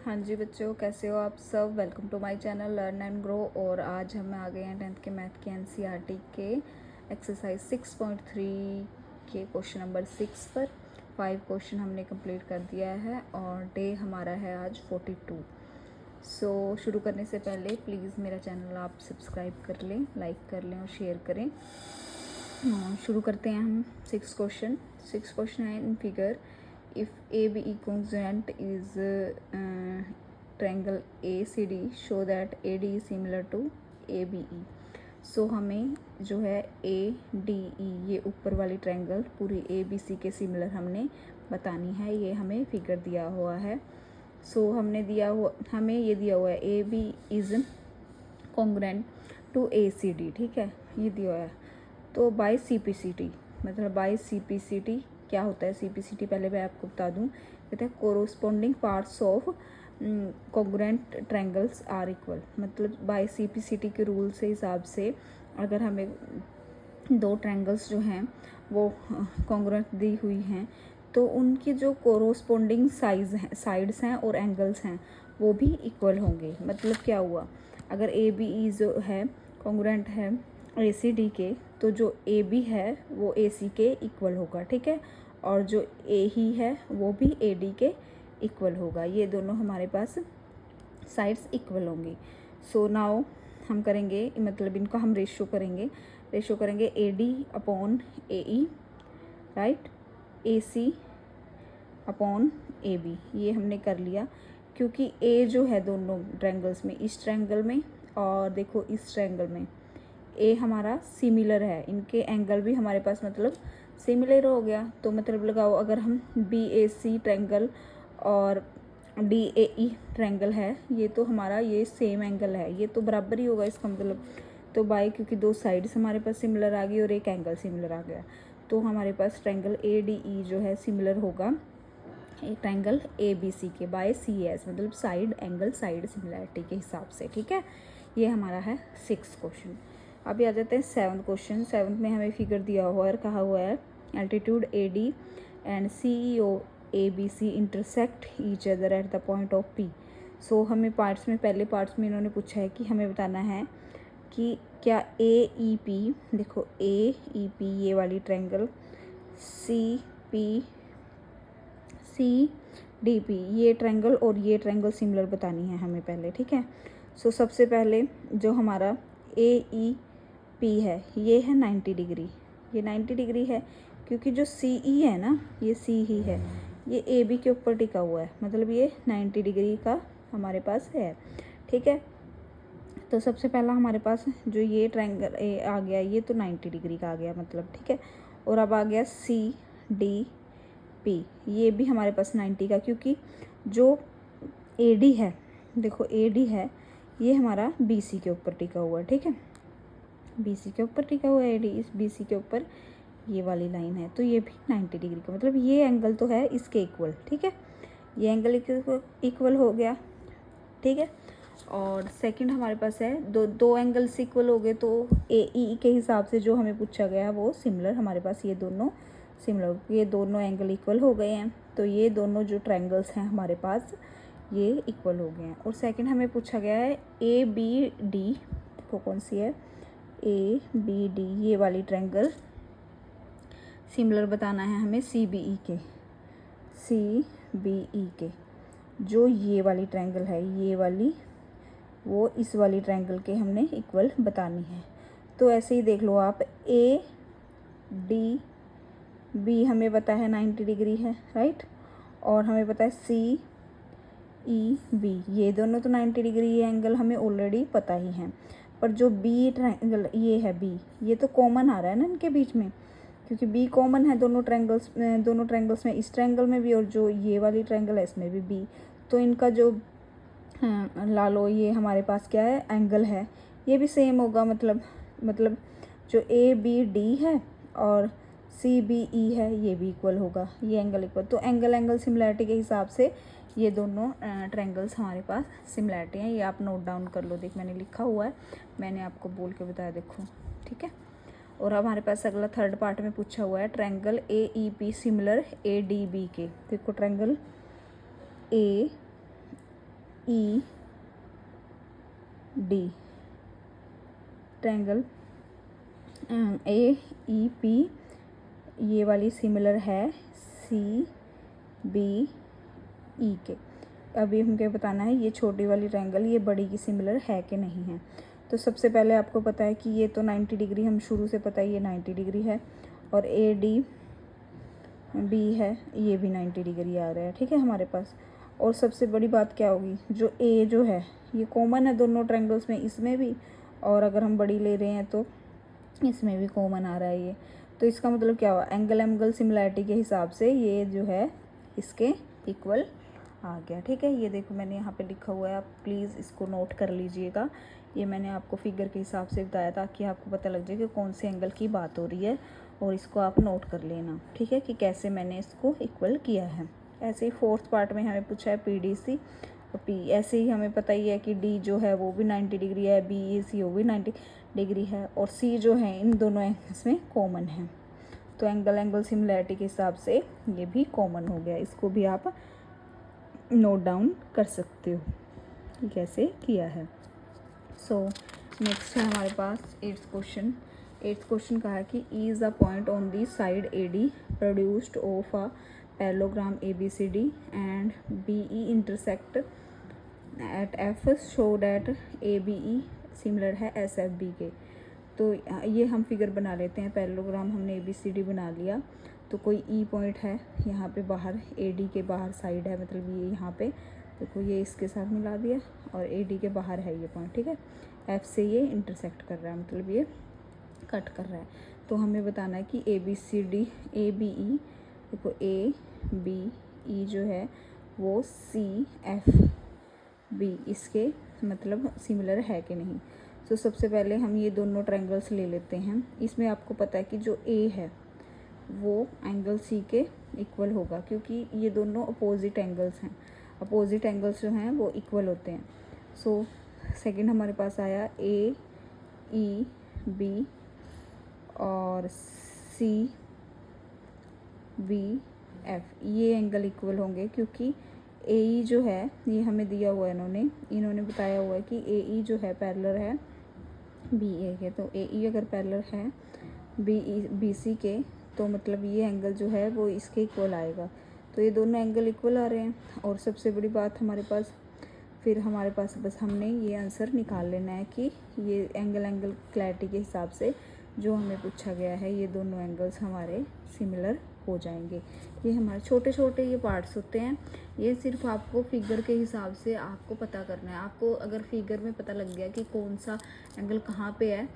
हाँ जी बच्चों, कैसे हो आप सब। Welcome to my channel learn and grow. और आज हम आ गए हैं 10th के मैथ के एनसीईआरटी के एक्सरसाइज 6.3 के क्वेश्चन नंबर 6 पर 5 क्वेश्चन हमने कंप्लीट कर दिया है और डे हमारा है आज 42। शुरू करने से पहले प्लीज़ मेरा चैनल आप सब्सक्राइब कर लें, लाइक कर लें और शेयर करें। शुरू करते हैं हम 6 क्वेश्चन। 6 क्वेश्चन है in figure. If ABE congruent is triangle ACD, show that AD is similar to ABE. सो हमें जो है ADE ये ऊपर वाली ट्रायंगल पूरी ABC के सिमिलर हमने बतानी है। ये हमें फिगर दिया हुआ है। हमें ये दिया हुआ है AB is congruent to ACD, ठीक है, ये दिया हुआ है। तो बाय CPCT, मतलब बाय CPCT क्या होता है। CPCT पहले मैं आपको बता दूं, कहते हैं corresponding parts of congruent triangles are equal. मतलब बाय CPCT के रूल से हिसाब से अगर हमें दो ट्रायंगल्स जो हैं वो कॉन्ग्रुएंट दी हुई हैं तो उनकी जो कोरोस्पोंडिंग साइड्स हैं और एंगल्स हैं वो भी इक्वल होंगे। मतलब क्या हुआ, अगर ABE जो है कॉन्ग्रुएंट है ACD के, तो जो AB है वो AC के इक्वल होगा, ठीक है, और जो AE है वो भी AD के इक्वल होगा। ये दोनों हमारे पास साइड्स इक्वल होंगी। नाउ हम करेंगे, मतलब इनको हम रेशो करेंगे AD upon AE, right, AC upon AB। ये हमने कर लिया क्योंकि A जो है दोनों ट्रायंगल्स में, इस ट्रायंगल में और देखो इस ट्रायंगल में A हमारा सिमिलर है, इनके एंगल भी हमारे पास मतलब सिमिलर हो गया। तो मतलब लगाओ, अगर हम BAC ट्रायंगल और DAE ट्रायंगल है, ये तो हमारा ये सेम एंगल है, ये तो बराबर ही होगा इसका मतलब। तो बाय क्योंकि दो साइड्स हमारे पास सिमिलर आ गई और एक एंगल सिमिलर आ गया, तो हमारे पास ट्रायंगल ADE जो है सिमिलर होगा एक ट्रायंगल ABC के बाय CS, मतलब साइड एंगल साइड सिमिलरिटी के हिसाब से, ठीक है। ये हमारा है 6 क्वेश्चन। अभी आ जाते हैं 7 क्वेश्चन। 7 में हमें फिगर दिया हुआ है और कहा हुआ है altitude AD and CEO ABC intersect each other at the point of P। हमें पहले पार्ट्स में इन्होंने पूछा है कि हमें बताना है कि क्या AEP, देखो AEP ये वाली ट्रायंगल, CDP ये ट्रायंगल और ये ट्रायंगल सिमिलर बतानी है हमें पहले, ठीक है। सबसे पहले जो हमारा AEP है ये है 90 डिग्री, ये 90 डिग्री है क्योंकि जो CE है ना, ये C ही है, ये AB के ऊपर टिका हुआ है, मतलब ये 90 डिग्री का हमारे पास है, ठीक है। तो सबसे पहला हमारे पास जो ये ट्रायंगल आ गया, ये तो 90 डिग्री का आ गया मतलब, ठीक है। और अब आ गया CDP, ये भी हमारे पास 90 का, क्योंकि जो AD है, देखो AD है ये हमारा BC के ऊपर टिका हुआ है, ठीक है, BC के ऊपर टिका हुआ है AD, इस BC के ऊपर ये वाली लाइन है, तो ये भी 90 डिग्री का, मतलब ये एंगल तो है इसके इक्वल, ठीक है, ये एंगल इक्वल हो गया, ठीक है। और सेकंड हमारे पास है दो एंगल्स इक्वल हो गए, तो AE के हिसाब से जो हमें पूछा गया है वो सिमिलर, हमारे पास ये दोनों सिमिलर, ये दोनों एंगल इक्वल हो गए हैं, तो ये दोनों जो ट्रायंगल्स हैं हमारे पास ये इक्वल हो गए हैं। और सेकंड हमें पूछा गया है ABD, देखो कौन सी है, ABD ये वाली ट्रायंगल सिमिलर बताना है हमें CBE के, जो ये वाली ट्रायंगल है, ये वाली, वो इस वाली ट्रायंगल के हमने इक्वल बतानी है। तो ऐसे ही देख लो आप, ADB हमें पता है 90 डिग्री है, राइट, और हमें पता है CEB, ये दोनों तो 90 डिग्री, ये एंगल हमें ऑलरेडी पता ही है। पर जो B ट्रायंगल ये है B, ये तो कॉमन आ रहा है ना इनके बीच में, क्योंकि B कॉमन है दोनों ट्रायंगल्स में, इस ट्रायंगल में भी और जो ये वाली ट्रायंगल है इसमें भी B, तो इनका जो ला लो ये हमारे पास क्या है, एंगल है, ये भी सेम होगा, मतलब जो ABD है और CBE है ये भी इक्वल होगा, ये एंगल इक्वल, तो एंगल सिमिलरिटी के हिसाब से ये दोनों ट्रायंगल्स हमारे पास सिमिलरिटी हैं। ये आप नोट डाउन कर लो, देख मैंने लिखा हुआ है, मैंने आपको बोल के बताया, देखो, ठीक है। और हमारे पास अगला थर्ड पार्ट में पूछा हुआ है ट्रायंगल AEP सिमिलर ADB के, देखो triangle AEP E D, triangle A E P ये वाली सिमिलर है सी बी ई के। अभी हमको बताना है ये छोटी वाली ट्रायंगल ये बड़ी की सिमिलर है कि नहीं है। तो सबसे पहले आपको पता है कि ये तो 90 डिग्री, हम शुरू से पता है ये 90 डिग्री है, और ए डी बी है ये भी 90 डिग्री आ रहा है, ठीक है हमारे पास। और सबसे बड़ी बात क्या होगी, जो ए जो है ये कॉमन है दोनों ट्रायंगल्स में, इसमें भी, और अगर हम बड़ी ले रहे हैं तो इसमें भी कॉमन आ रहा है ये। तो इसका मतलब क्या हुआ, एंगल सिमिलैरिटी के हिसाब से ये जो है इसके इक्वल आ गया, ठीक है। ये देखो मैंने यहाँ पे लिखा हुआ है, आप प्लीज़ इसको नोट कर लीजिएगा। ये मैंने आपको फिगर के हिसाब से बताया ताकि आपको पता लग जाए कि कौन से एंगल की बात हो रही है, और इसको आप नोट कर लेना, ठीक है, कि कैसे मैंने इसको इक्वल किया है। ऐसे ही फोर्थ पार्ट में हमें पूछा है पी डी सी और पी, ऐसे ही हमें पता ही है कि डी जो है वो भी 90 डिग्री है, बी ई सी वो भी 90 डिग्री है, और सी जो है इन दोनों एंगल्स में कॉमन है। तो एंगल सिमिलैरिटी के हिसाब से ये भी कॉमन हो गया, इसको भी आप नोट डाउन कर सकते हो कैसे किया है। सो नेक्स्ट है हमारे पास एट्थ क्वेश्चन कहा है कि E is a point on the side A D produced of a parallelogram A B C D and B E intersect at F, show that A B E similar है S F B के। तो ये हम figure बना लेते हैं, parallelogram हमने ए B C D बना लिया। तो कोई ई पॉइंट है यहाँ पे बाहर, ए डी के बाहर साइड है, मतलब ये यहाँ पे देखो ये इसके साथ मिला दिया, और ए डी के बाहर है ये पॉइंट, ठीक है। एफ से ये इंटरसेक्ट कर रहा है, मतलब ये कट कर रहा है। तो हमें बताना है कि A B C D A B E, देखो ए बी ई जो है वो सी एफ बी इसके मतलब सिमिलर है कि नहीं। तो सबसे पहले हम ये दोनों ट्रायंगल्स ले लेते हैं। इसमें आपको पता है कि जो ए है वो एंगल सी के इक्वल होगा, क्योंकि ये दोनों अपोजिट एंगल्स हैं, अपोजिट एंगल्स जो हैं वो इक्वल होते हैं। सो सेकंड हमारे पास आया ए ई बी और सी बी एफ, ये एंगल इक्वल होंगे, क्योंकि ए ई जो है ये हमें दिया हुआ है, इन्होंने बताया हुआ है कि ए ई जो है पैरेलल है बी ए के। तो ए ई अगर पैरेलल है बी सी के, तो मतलब ये एंगल जो है वो इसके इक्वल आएगा। तो ये दोनों एंगल इक्वल आ रहे हैं। और सबसे बड़ी बात हमारे पास बस हमने ये आंसर निकाल लेना है कि ये एंगल क्लैरिटी के हिसाब से जो हमें पूछा गया है ये दोनों एंगल्स हमारे सिमिलर हो जाएंगे। ये हमारे छोटे छोटे ये पार्ट्स होते हैं, ये सिर्फ आपको फिगर के हिसाब से आपको पता करना है। आपको अगर फिगर में पता लग गया कि कौन सा एंगल कहाँ पे है,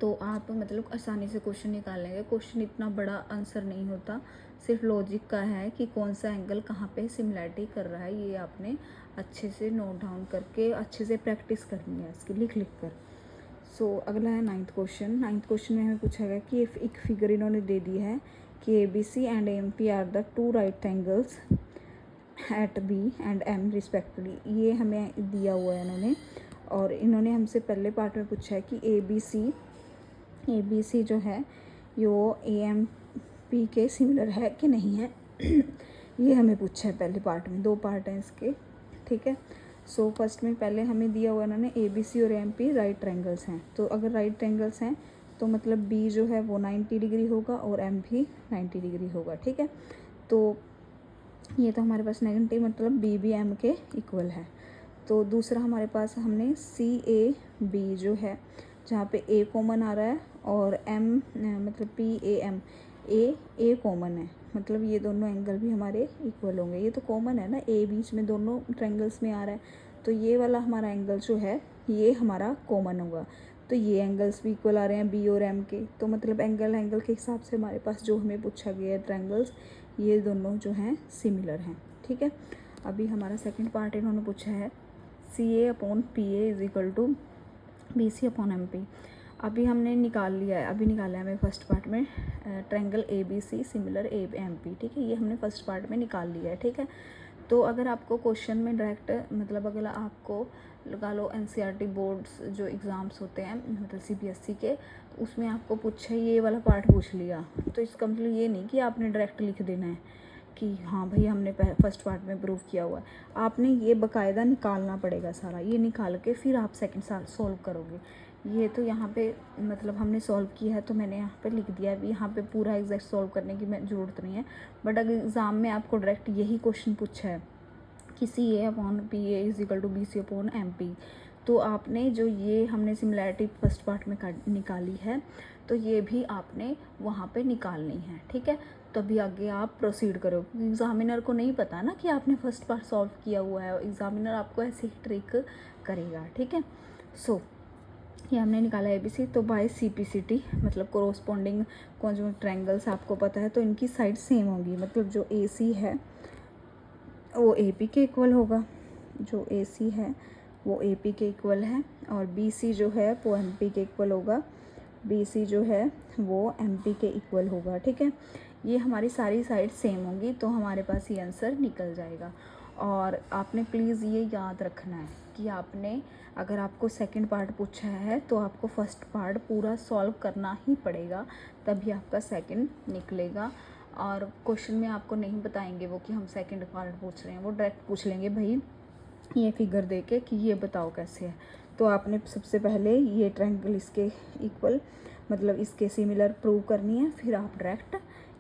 तो आप मतलब आसानी से क्वेश्चन निकाल लेंगे। क्वेश्चन इतना बड़ा आंसर नहीं होता, सिर्फ लॉजिक का है कि कौन सा एंगल कहाँ पे सिमिलैरिटी कर रहा है। ये आपने अच्छे से नोट डाउन करके अच्छे से प्रैक्टिस करनी है इसकी लिख कर। सो अगला है नाइन्थ क्वेश्चन में हमें पूछा गया कि एक फिगर इन्होंने दे दी है कि A B C and M P R the two right angles at B and M respectively. ये हमें दिया हुआ है इन्होंने, और इन्होंने हमसे पहले पार्ट में पूछा है कि ए बी सी जो है यो ए एम पी के सिमिलर है कि नहीं है। ये हमें पूछा है पहले पार्ट में, दो पार्ट हैं इसके, ठीक है। सो फर्स्ट में पहले हमें दिया हुआ इन्होंने ए बी सी और एम पी राइट ट्रायंगल्स हैं। तो अगर राइट ट्रायंगल्स हैं तो मतलब बी जो है वो 90 डिग्री होगा और एम भी 90 डिग्री होगा, ठीक है। तो ये तो हमारे पास नेगेटिव, मतलब बी भी एम के इक्वल है। तो दूसरा हमारे पास हमने सी ए बी जो है जहाँ पे ए कॉमन आ रहा है और एम मतलब P A M A common है, मतलब ये दोनों एंगल भी हमारे इक्वल होंगे। ये तो कॉमन है ना, ए बीच में दोनों ट्रायंगल्स में आ रहा है, तो ये वाला हमारा एंगल जो है ये हमारा कॉमन होगा। तो ये एंगल्स भी इक्वल आ रहे हैं बी और एम के। तो मतलब एंगल के हिसाब से हमारे पास जो हमें पूछा गया है ट्रायंगल्स, ये दोनों जो हैं सिमिलर हैं, ठीक है। अभी हमारा सेकंड पार्ट इन्होंने पूछा है C A upon P A is equal to B C upon M P. अभी हमने निकाल लिया है, अभी निकाला है हमें फर्स्ट पार्ट में triangle A B C similar A M P, ठीक है। ये हमने फर्स्ट पार्ट में निकाल लिया है, ठीक है। तो अगर आपको क्वेश्चन में डायरेक्ट मतलब अगर आपको लगा लो एनसीईआरटी बोर्ड्स जो एग्ज़ाम्स होते हैं मतलब सीबीएसई के, तो उसमें आपको पूछा ये वाला पार्ट पूछ लिया, तो इसका मतलब ये नहीं कि आपने डायरेक्ट लिख देना है कि हाँ भाई हमने फर्स्ट पार्ट में प्रूव किया हुआ है। आपने ये बाकायदा निकालना पड़ेगा सारा, ये निकाल के फिर आप सेकंड सॉल्व करोगे। ये तो यहाँ पे मतलब हमने सॉल्व किया है तो मैंने यहाँ पे लिख दिया है। अभी यहाँ पे पूरा एग्जैक्ट सॉल्व करने की ज़रूरत नहीं है, बट अगर एग्ज़ाम में आपको डायरेक्ट यही क्वेश्चन पूछा है कि C A upon P A is equal to B C upon M P, तो आपने जो ये हमने सिमिलैरिटी फर्स्ट पार्ट में निकाली है तो ये भी आपने वहाँ पे निकालनी है, ठीक है। तो अभी आगे आप प्रोसीड करो, क्योंकि एग्ज़ामिनर को नहीं पता ना कि आपने फर्स्ट पार्ट सॉल्व किया हुआ है, एग्ज़ामिनर आपको ऐसे ही ट्रिक करेगा, ठीक है। सो ये हमने निकाला है ABC। तो बाय CPCT मतलब कोरोस्पोंडिंग कॉन्जुगेट ट्रायंगल्स आपको पता है, तो इनकी साइड सेम होगी। मतलब जो AC है वो AP के इक्वल होगा, जो AC है वो AP के इक्वल है, और BC जो है वो MP के इक्वल होगा, BC जो है वो MP के इक्वल होगा, ठीक है। ये हमारी सारी साइड सेम होंगी तो हमारे पास ये आंसर निकल जाएगा। और आपने प्लीज़ ये याद रखना है कि आपने अगर आपको सेकंड पार्ट पूछा है तो आपको फर्स्ट पार्ट पूरा सॉल्व करना ही पड़ेगा, तभी आपका सेकंड निकलेगा। और क्वेश्चन में आपको नहीं बताएंगे वो कि हम सेकंड पार्ट पूछ रहे हैं, वो डायरेक्ट पूछ लेंगे भाई ये फिगर दे के कि ये बताओ कैसे है। तो आपने सबसे पहले ये ट्रायंगल इसके इक्वल मतलब इसके सिमिलर प्रूव करनी है, फिर आप डायरेक्ट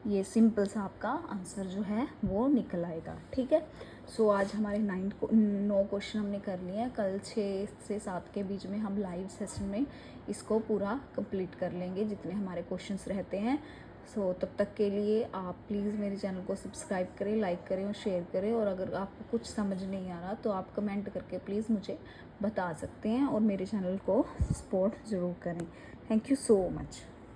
ये सिंपल सा आपका आंसर जो है वो निकल आएगा, ठीक है। सो आज हमारे 9 क्वेश्चन हमने कर लिए हैं। कल 6 से 7 के बीच में हम लाइव सेशन में इसको पूरा कंप्लीट कर लेंगे जितने हमारे क्वेश्चंस रहते हैं। सो तब तक के लिए आप प्लीज़ मेरे चैनल को सब्सक्राइब करें, लाइक करें और शेयर करें। और अगर आपको कुछ समझ नहीं आ रहा तो आप कमेंट करके प्लीज़ मुझे बता सकते हैं, और मेरे चैनल को सपोर्ट ज़रूर करें। Thank you so much.